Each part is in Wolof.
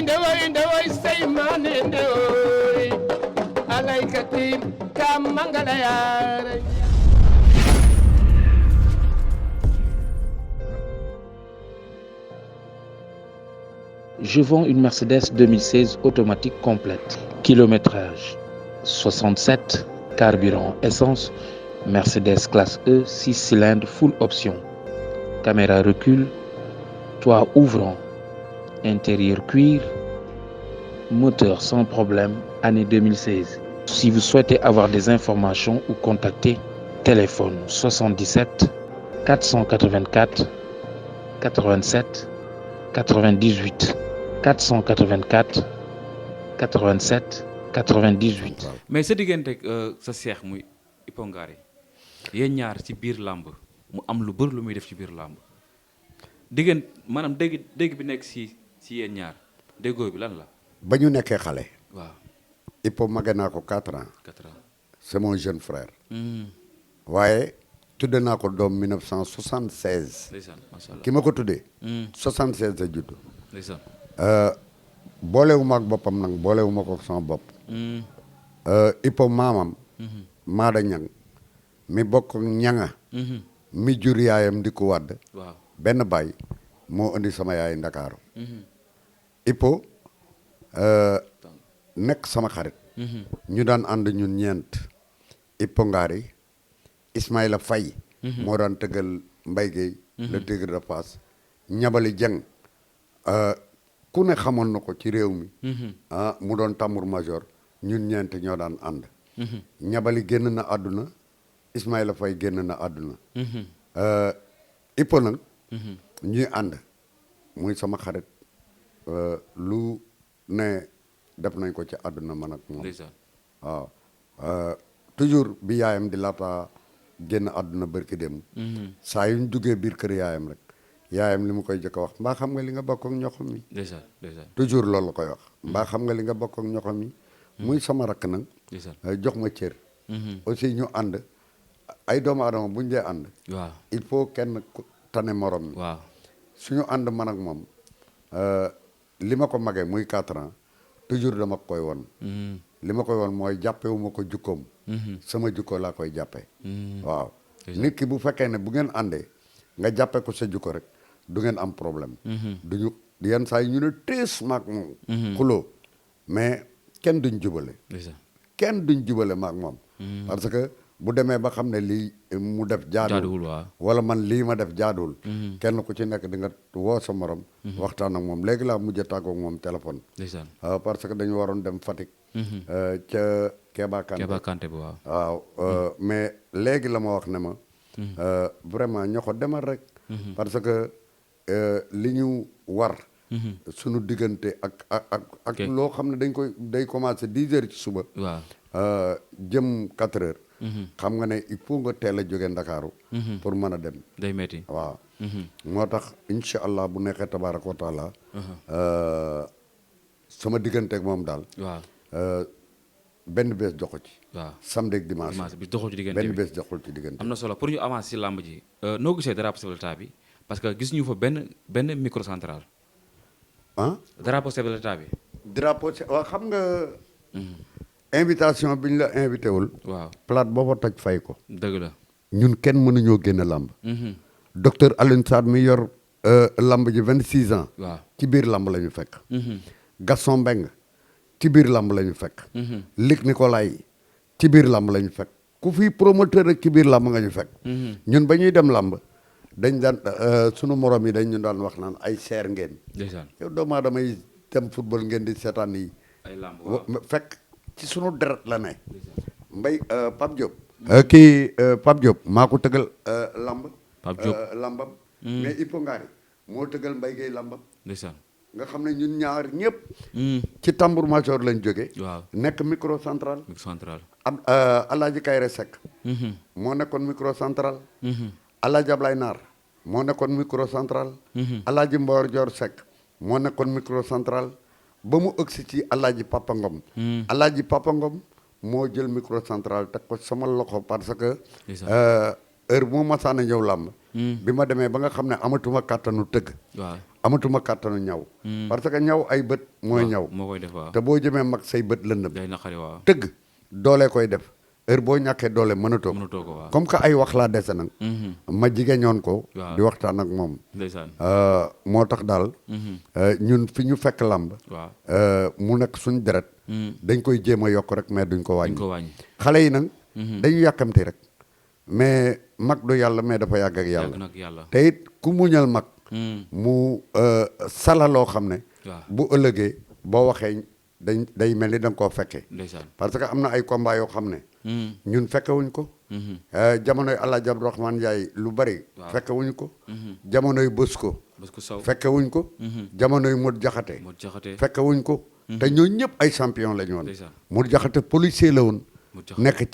ndewoy say mane ndewoy alaykati kam mangala yaare. Je vends une Mercedes 2016 automatique complète. Kilométrage 67, carburant essence, Mercedes classe E, 6 cylindres full option. Caméra recul, toit ouvrant, intérieur cuir, moteur sans problème, année 2016. Si vous souhaitez avoir des informations ou contacter, téléphone 77 484 87 98 484 87 98. mais sa diggante sa seex muy Hippo Ngary yéen ñaar ci biir làmb mu am lu bëri lu muy def ci biir làmb diggante maanaam dégg bi nekk si yéen ñaar déggoo bi lan la. ba ñu nekkee xale. waaw. Hippo mage naa ko 4 ans. 4 ans. c'est mon jeune frère. waaye tudde naa ko doom 1976. ndeysaan macha allah ki ma ko tuddee. 76 la judd. ndeysaan. boolewuma ak boppam nag boolewuma ko sama bopp. Hippo maamam. Maada Ñang mi bokk ñanga mi jur yaayam di ko wàdd. waaw benn baay moo indi sama yaay Ndakaaru. Hippo nekk sama xarit. ñu daan ànd ñun ñeent. Hippo Ngary Ismaïla Faye moo daan tëggal Mbaye Guèye le Tigre de Fass. Ñabali Jeng ku ne xamoon na ko ci réew mi. mu doon tambour major ñun ñeent ñoo daan ànd. Ñabali génn na àdduna Ismaïla Faye génn na àdduna. Hippo nag ñuy ànd muy sama xarit lu ne def nañ ko ci àdduna man ak moom. waaw toujours bi yaayam di laata génn àdduna bërki dem. saa yu ñu duggee biir kër yaayam rek yaayam li mu koy jëkk a wax mbaa xam nga li nga bokk ak ñoxom mi. toujours loolu la koy wax. mbaa xam nga li nga bokk ak ñoxom mi. muy sama rakk nag. jox ma cër. aussi ñu ànd ay doomu aadama buñ dee ànd. waaw il faut kenn tane morom mi. waaw suñu ànd man ak moom li ma ko magee muy 4 ans toujours dama koy won li ma koy won mooy jàppewuma ko jukkoom. sama jukko laa koy jàppee. waaw nit ki bu fekkee ne bu ngeen àndee nga jàppee ko sa jukko rek du ngeen am problème. duñu yenn saa yi ñu ne tees maak moom. xuloo mais kenn duñ jubale. kenn duñ jubale maak moom. parce que bu demee ba xam ne lii mu def jaaduwul wala man lii ma def jaaduwul. kenn ku ci nekk di nga woo sa morom. waxtaan ak moom léegi laa mujj a tàggoog moom téléphone. parce que dañu waroon dem Fatick. ca Kéba Kanté bi waaw. waaw mais léegi la ma wax ne ma. vraiment ñoo ko demal rek. parce que li ñu war. sunu diggante ak loo xam ne day commencé 10 heures ci suba. waaw jëm 4 heures. xam nga ne il faut nga teel a jóge Ndakaaru pour mën a dem. day metti waaw. moo tax incha allah bu nekkee tabaaraka wa taala sama diggante ak moom daal. waaw benn bés doxu ci. waaw samedi ak dimanche bi doxul ci diggante bi benn bés doxul ci diggante. am na solo pour ñu avancer ci làmb ji. noo gisee drapeau chef de l'État bi parce que gis ñu fa benn micro central. drapeau chef de l'État bi. drapeau waaw xam nga. invitation bi ñu la invité wul. waaw plate boo fa toj fay ko. dëgg la. ñun kenn mënuñoo génn làmb. docteur Alioune Sarr mi yor làmb ji 26 ans. waaw ci biir làmb la ñu fekk. Gaston Mbengue ci biir làmb la ñu fekk. Luc Nicolaï ci biir làmb la ñu fekk. ku fi promoteur rek ci biir làmb nga ñu fekk. ñun ba ñuy dem làmb dañ daan sunu morom yi dañ ñu daan wax naan ay seer ngeen. ndeysaan yow doomu aadama yi dem football ngeen di seetaan yi. ay làmb waaw fekk ci sunu deret la ne. Mbay Pape Diop. Pape Diop maa ko tëggal lamb. Pape Diop lambam. mais Hippo Ngary moo tëggal Mbaye Guèye lambam. ndeysaan nga xam ne ñun ñaar ñëpp. ci tambour major lañ jógee. waaw nekk micro central. am Alaaji Kayre Seck. moo nekkoon micro central. Alaaji Ablaye Naar moo nekkoon micro central. Alaaji Mbor Dior Seck moo nekkoon micro central. ba mu ëgsi ci Alaaji Papa Ngom. Alaaji Papa Ngom moo jël micro central teg ko sama loxo parce que heure bu ma masaan a ñëw làmb bi ma demee ba nga xam ne amatuma kàttanu tëgg waaw amatuma kàttanu ñaw parce que ñaw ay bët mooy ñaw moo koy def waaw te boo jëmee mag say bët lëndëm day naqari waaw tëgg doole koy def heure boo ñàkkee doole mënatoo ko waaw comme que ay wax laa dese nag ma jigéñoon ko waaw di waxtaan ak moom ndeysaan moo tax daal ñun fi ñu fekk làmb waaw mu nekk suñ deret dañ koy jéem a yokk rek mais duñ ko wàññi wàññi xale yi nag dañu yàkkamti rek mais mag du yàlla mais dafa yàgg ak yàlla te it ku muñal mag mu sala loo xam ne waaw bu ëllëgee boo waxee day mel ni da nga koo fekkee ndeysaan parce que am na ay combat yoo xam ne ñun fekkewuñ ko jamonoy Alaaji Abdourahmane Ndiaye lu bari fekkewuñ ko jamonoy Bosco fekkewuñ ko jamonoy Modou Diakhaté fekkewuñ ko te ñooñu ñëpp ay champion la ñu woon Modou Diakhaté policier la woon nekk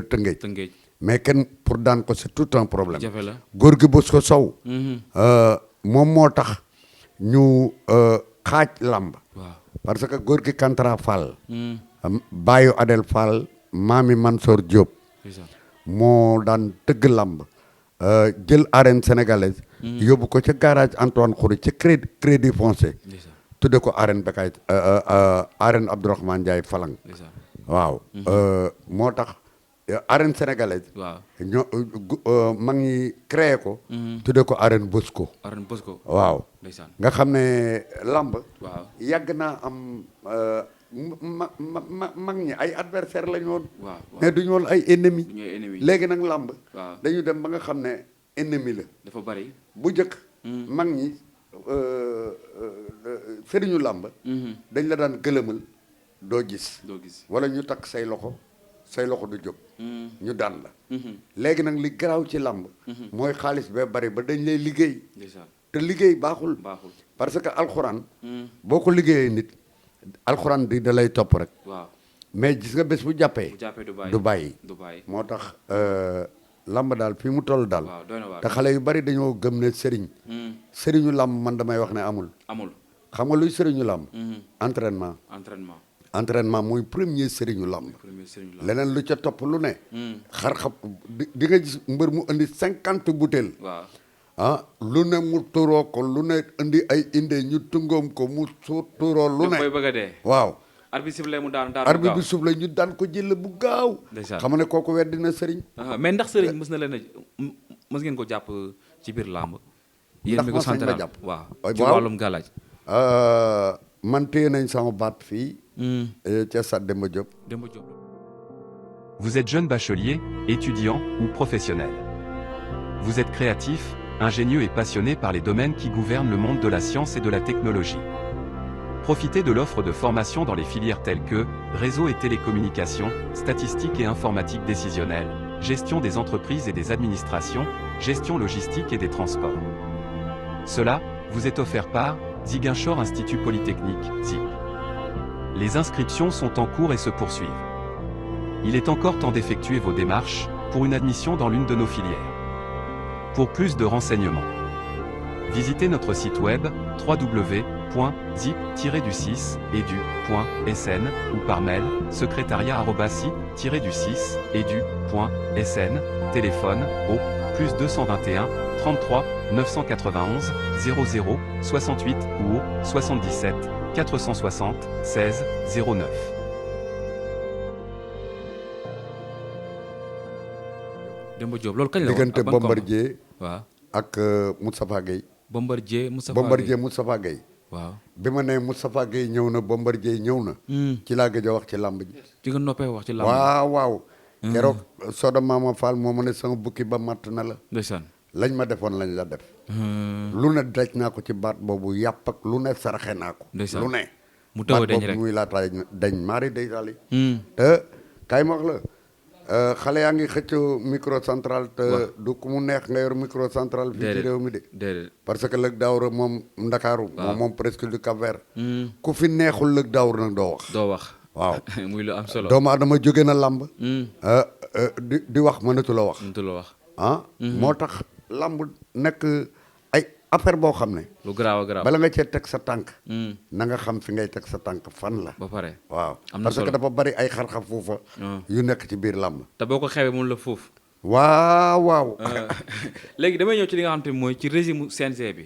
Tëngéej mais kenn pour daan ko c'est tout un problème góor gi Bosco Sow moom moo tax ñu xaaj làmb parce que góor gi Kantara Fall baayu Adel Fall maami Mansour Diop moo daan tëgg làmb jël arène sénégalaise yóbbu ko ca garage Antoine Khoury ca crédit foncier tudde ko arène Bekay arène Abdourahmane Ndiaye Falang waaw moo tax arène sénégalaise ñoo mag ñi créé ko tudde ko arène Bosco waaw nga xam ne làmb yàgg naa am mag ñi ay adversaire lañu woon mais duñu woon ay ennemi léegi nag làmb dañu dem ba nga xam ne ennemi la dafa bari bu njëkk mag ñi sëriñu làmb dañ la daan gëlëmal doo gis wala ñu takk say loxo du jóg ñu daan la léegi nag li garaaw ci làmb mooy xaalis bee bari ba dañ lay liggéey te liggéey baaxul parce que alxuraan boo ko liggéeyee nit alxuraan di da lay topp rek mais gis nga bés bu jàppee du bàyyi moo tax làmb daal fii mu toll daal te xale yu bari dañoo gëm ne sëriñu làmb man damay wax ne amul xam nga luy sëriñu làmb entraînement mooy premier sëriñu làmb leneen lu ca topp lu ne xar-xam di nga gis mbër mu indi 50 butéel lu ne mu turoo ko lu ne indi ay inde ñu tungoom ko mu turoo lu ne waaw arbitre bi soufflé ñu daan ko jël bu gaaw xam ne kooku weddi na sëriñ mais ndax sëriñ mës na leen a mës ngeen ko jàpp ci biir làmb yéen mi ko sant jàpp waaw ci wàllum gàllaaj man téye nañ sama baat fii ca stade Demba Diop. Vous êtes jeune bachelier, étudiant ou professionnel. Vous êtes créatif, ingénieux et passionné par les domaines qui gouvernent le monde de la science et de la technologie. Profitez de l'offre de formation dans les filières telles que réseau et télécommunications, statistiques et informatique décisionnelle, gestion des entreprises et des administrations, gestion logistique et des transports. Cela vous est offert par Ziguinchor Institut Polytechnique, ZIP. Les inscriptions sont en cours et se poursuivent. Il est encore temps d'effectuer vos démarches pour une admission dans l'une de nos filières. Pour plus de renseignements, visitez notre site web www.zip-du6edu.sn ou par mail secrétariat@zip-du6edu.sn, téléphone au +221 33 991 00 68 ou au 77 460 16 09. Demba Diop loolu kañ la woon diggante Bombardier ak Moustapha Gueye. Bombardier Moustapha Gueye. waaw bi ma nee Moustapha Gueye ñëw na Bombardier ñëw na. ci laa gëj a wax ci làmb ji. ci nga noppee wax ci làmb ji waaw. keroog Soda Mama Fall moo ma ne sama bukki ba matt na la. ndeysaan lañ ma defoon lañ la def. lu ne daj naa ko ci baat boobu yàpp ak lu ne saraxe naa ko. lu ne. mu taw a dañ rek baat boobu muy laata dañ maari day daali. te kaay ma wax la xale yaa ngi xëccoo micro central te du ku mu neex nga yor micro central. fii ci réew mi de. parce que lëg daawra moom Ndakaaru. moom presque du Cap-Vert. ku fi neexul lëg daawra nag doo wax. waaw muy lu am solo. doomu adama jóge na làmb. di wax mënatu la wax. moo tax làmb nekk ay affaire boo xam ne. lu garaaw a garaaw bala nga cee teg sa tànk. na nga xam fi ngay teg sa tànk fan la. ba pare waaw am na parce que dafa bari ay xar-xar foofa. yu nekk ci biir làmb. te boo ko xewee mun la foofu. waaw. léegi damay ñëw ci li nga xam te mooy ci régime CNG bi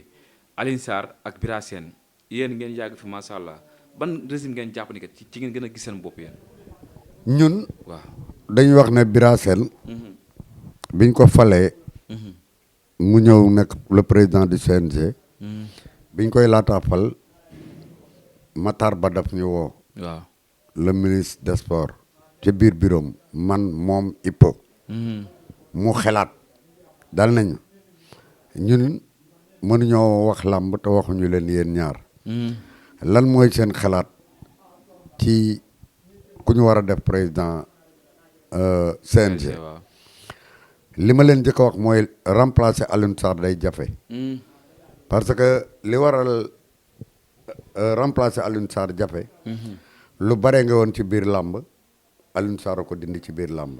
Alioune Sarr ak Bira Sène yéen ngeen yàgg fi macha allah ban régime ngeen jàpp ni que ci ngeen gën a gis seen bopp yéen. ñun waaw dañuy wax ne Bira Sène biñ ko falee mu ñëw nekk le président du CNG biñ koy laataa fal Matar Ba daf ñu woo waaw le ministre des sports ci biir bureau man moom Hippo mu xelaat dal nañu ñun mënuñoo wax làmb te waxuñu leen yéen ñaar lan mooy seen xalaat ci ku ñu war a def président CNG li ma leen njëkk a wax mooy remplacer Alioune Sarr day jafe parce que li waral remplacer Alioune Sarr jafe lu bare nga woon ci biir làmb Alioune Sarr ko dindi ci biir làmb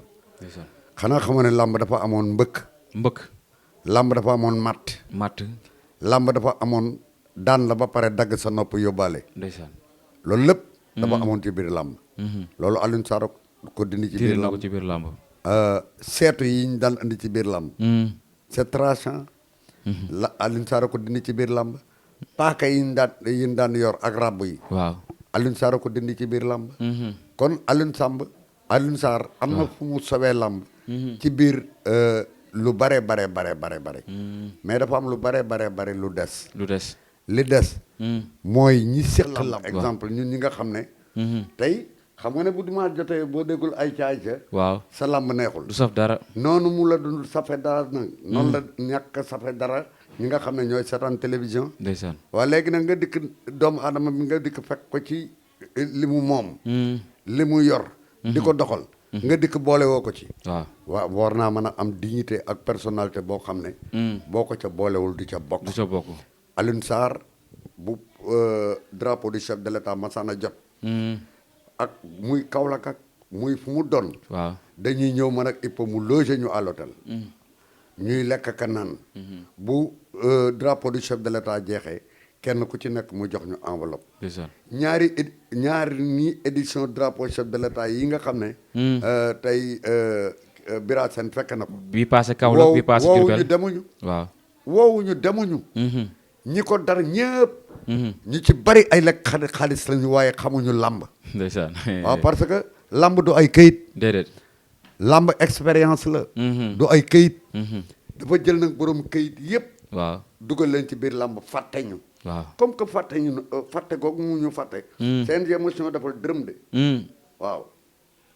xanaa xamoo ne làmb dafa amoon mbëkk làmb dafa amoon matt làmb dafa amoon daan la ba pare dagg sa nopp yóbbaale ndeysaan loolu lépp dafa amoon ci biir làmb loolu Alioune Sarr ko dindi ci biir làmb seetu yi ñu daan indi ci biir làmb c'est tranchant la Alioune Sarr ko dindi ci biir làmb paaka yi ñu daan yor ak ràbb yi waaw Alioune Sarr ko dindi ci biir làmb kon Alioune Sarr am na fu mu sowee làmb ci biir lu bare mais dafa am lu bare lu des li des mooy ñi séq làmb exemple ñun ñi nga xam ne tey xam nga ne bu dimanche jotee boo déggul ay caay waaw sa làmb neexul du saf dara noonu mu la dul safe dara nag noonu la ñàkk safe dara ñi nga xam ne ñooy seetaan télévision ndeysaan waaw léegi nag nga dikk doomu aadama bi nga dikk fekk ko ci li mu moom li mu yor di ko doxal nga dikk boole woo ko ci waaw war naa mën a am dignité ak personnalité boo xam ne boo ko ca boolewul du ca bokk Alioune Sarr bu drapeau du chef de l'état masana jot ak muy Kaolack ak muy fu mu doon waaw dañuy ñëw man ak Hippo mu loger ñu à l'hôtel ñuy lekk ka naan bu drapeau du chef de l'état jeexee kenn ku ci nekk mu jox ñu enveloppe ñaari ni édition drapeau chef de l'état yi nga xam ne tey Bira Sène fekk na ko bii passé Kaolack bii passé Diourbel woowuñu demuñu ñi ko dar ñëpp ñi ci bari ay lekk xaalis lañu waaye xamuñu làmb ndeysaan waaw parce que làmb du ay këyit déedéet làmb expérience la du ay këyit dafa jël nag borom këyit yëpp waaw dugal leen ci biir làmb fàtte ñu waaw comme que fàtte googu mu ñu fàtte CNG motion defal dërëm de waaw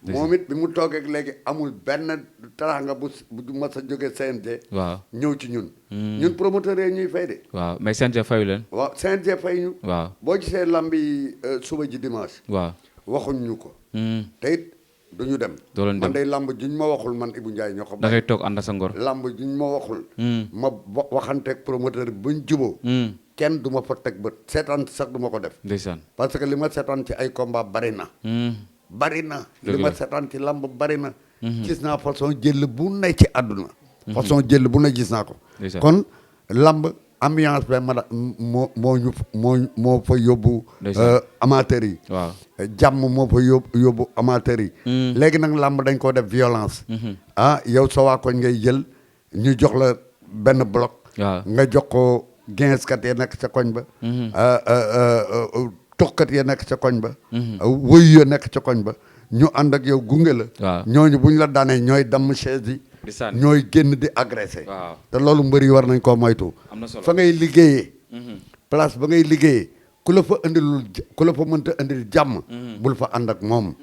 moom it bi mu toogeeg léegi amul benn taraanga bu mas a jógee CNG waaw ñëw ci ñun promoteurs yi ñuy fay de waaw mais CNG fayu leen waaw CNG fay ñu waaw boo gisee lambi suba ji dimanche waaw waxuñ ñu ko te it duñu dem doo leen dem man day lamb juñ ma waxul man Ibou Ndiaye ñoo ko da ngay toog ànd sa ngor lamb juñ ma waxul ma waxanteeg promoteur bi buñ juboo kenn du ma fa teg bët seetaan sax du ma ko def ndeysaan parce que li ma seetaan ci ay combat bari na li ma seetaan ci lamb bari na gis naa façon jël bu ne ci àdduna façon jël bu ne gis naa ko kon lamb ambiance ba moo fa yóbbu amateurs yi waaw jàmm moo fa yóbbu amateurs yi léegi nag lamb dañ koo def violence yow sa waa koñ ngay jël ñu jox la benn bloc nga jox ko ginzkat ya nekk ca koñ ba tuxkat ya nekk ca koñ ba wëyu ya nekk ca koñ ba ñu ànd ak yow gunge la ñooñu bu ñu la daanee ñooy damm chaise yi ñooy génn di agressé te loolu mbër yi war nañ koo moytu fa ngay liggéeyee place ba ngay liggéeyee ku la fa mënta indil jàmm bul fa ànd ak moom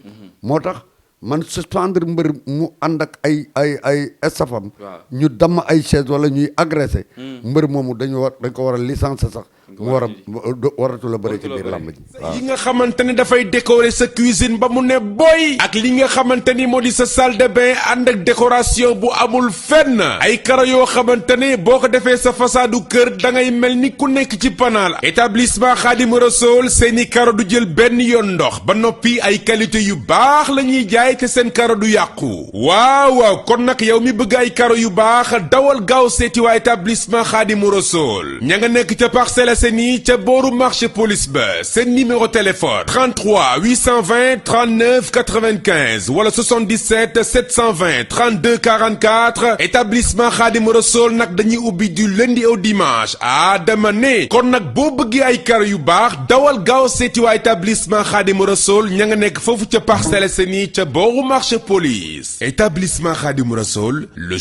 moo tax man suspendre mbër mu ànd ak ay estafam ñu damm ay chaise wala ñuy agressé mbër moomu dañ ko war a licence sax mu waratu la bëri ci biir làmb ji yi nga xamante ni dafay décorer sa cuisine ba mu ne boy ak li nga xamante ni moo di sa salle de bain ànd ak décoration bu amul fenn ay karo yoo xamante ni boo ko defee sa façadu kër da ngay mel ni ku nekk ci panaal établissement Khadim Rassoul seeni karo du jël benn yoon ndox ba noppi ay qualité yu baax la ñuy jaay te seen karo du yàqu waaw kon nag yow mi bëgg ay karo yu baax dawal gaaw seeti waa établissement Khadim Rassoul ña nga nekk ca Parcelles Assainies ca booru marché police ba seen numéro téléphone 33 820 39 95 wala 77 720 32 44 établissement Khadim Rassoul nag dañuy ubbi du lundi au dimanche dama ne kon nag boo bëggee ay karo yu baax dawal gaaw seeti waa établissement Khadim Rassoul ña nga nekk foofu ca Parcelles Assainies ca booru marché police établissement Khadim Rassoul le